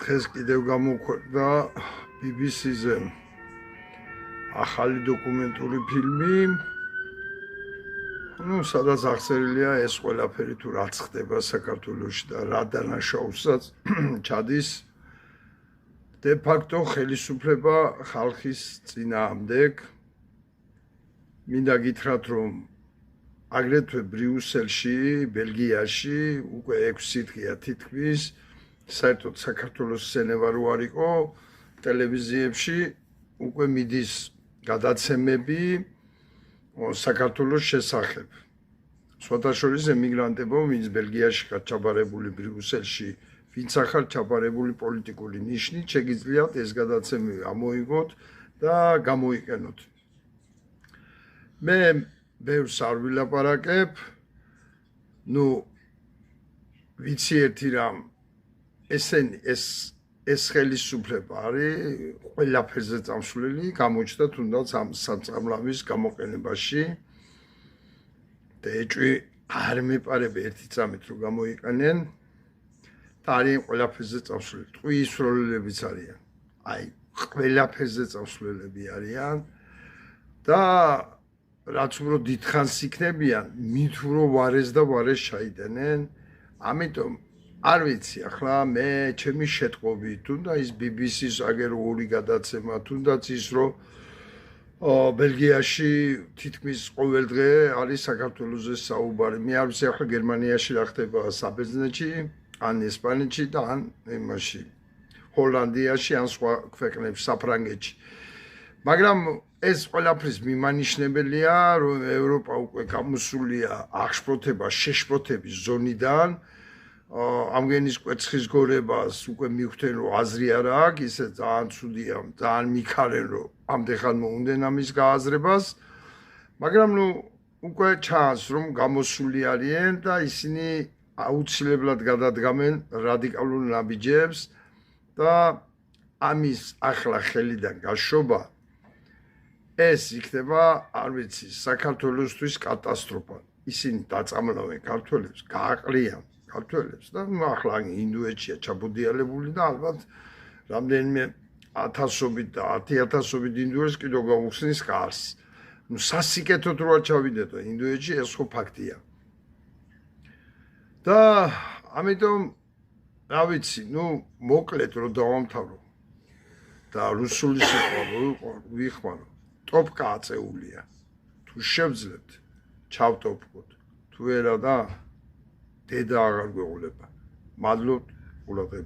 დღეს კიდევ გამოქვეყნდა BBC-ზე ახალი დოკუმენტური ფილმი, სადაც აღწერილია ეს ყველაფერი თუ რაც ხდება საქართველოში და რა დანაშაულსაც ჩადის de facto ხელისუფლება ხალხის წინააღმდეგ. მინდა გითხრათ, რომ აგრეთვე ბრიუსელში, ბელგიაში უკვე 6 დღეა თითქმის საერთოდ საქართველოს სცენება რო არ იყო, ტელევიზიებში უკვე მიდის გადაცემები საქართველოს შესახებ. სხვათაშორის ემიგრანტებო, ვინც ბელგიაში ხართ ჩაბარებული, ბრიუსელში, ვინც ახალ ჩაბარებული პოლიტიკური ნიშნით, შეგიძლიათ ეს გადაცემები ამოიღოთ და გამოიყენოთ. მე ბევრს არ ვილაპარაკებ, ვიცი ერთი რამ, ეს ხელისუფლება არის ყველაფერზე წამსვლელი, გამოჩნდა თუნდაც ამ სამწამლავის გამოყენებაში და ეჭვი არ მეპარებ ერთი წამით რომ გამოიყენენ და არიან ყველაფერზე წამსვლელი, ტყუის როლელებიც არიან, ყველაფერზე წამსვლელები არიან და რაც უფრო დიდხანს იქნებიან, მით უფრო ვარეს და ვარეს ჩაიდენენ, ამიტომ არ ვიცი, ახლა მე ჩემი შეტყობი, თუნდაც ის BBC-ს აგერ ორი გადაცემა, თუნდაც ის რომ ბელგიაში თითქმის ყოველ დღე არის საქართველოზე საუბარი. მე არ ვიცი ახლა გერმანიაში რა ხდება საბერძნეთში, ან ესპანეთში და ან იმაში ჰოლანდიაში, ან სხვა ქვეყნებში, საფრანგეთში. მაგრამ ეს ყველაფრის მიმანიშნებელია, რომ ევროპა უკვე გამოსულია აღშფოთება, შეშფოთების ზონიდან. ამგენის კვერცხის გორებას უკვე მივხვდნენ, რომ აზრი არ აქვს, ისე ძალიან ცუდია, ძალიან მიქარენ, რომ ამდენ მოუნდენ ამის გააზრებას, მაგრამ უკვე ჩანს, რომ გამოსული არიან და ისინი აუცილებლად გადადგამენ რადიკალურ ნაბიჯებს და ამის ახლა ხელიდან გაშობა ეს იქნება, არ ვიცი, საქართველოსთვის კატასტროფა. ისინი დაწამლავენ ქართველებს, გააყრიან ქართველებს და ახლა ინდოეთშია ჩაბუდიალებული და ალბათ რამდენიმე ათასობით და 10,000-ობით ინდოეთს კიდევ გაუხსნის კარს. სასიკეთოდ რო არ ჩავიდეთო ინდოეთში, ეს ხო ფაქტია. და ამიტომ რა ვიცი, მოკლედ რო დავამთავრო და რუსული სიტყვა ვიხმარო, ტოპკა აწეულია. თუ შევძლებთ, ჩავტოპკოთ. თუ არა და დედა აღარ გვეღოლება. მადლობთ ყურადღებისთვის.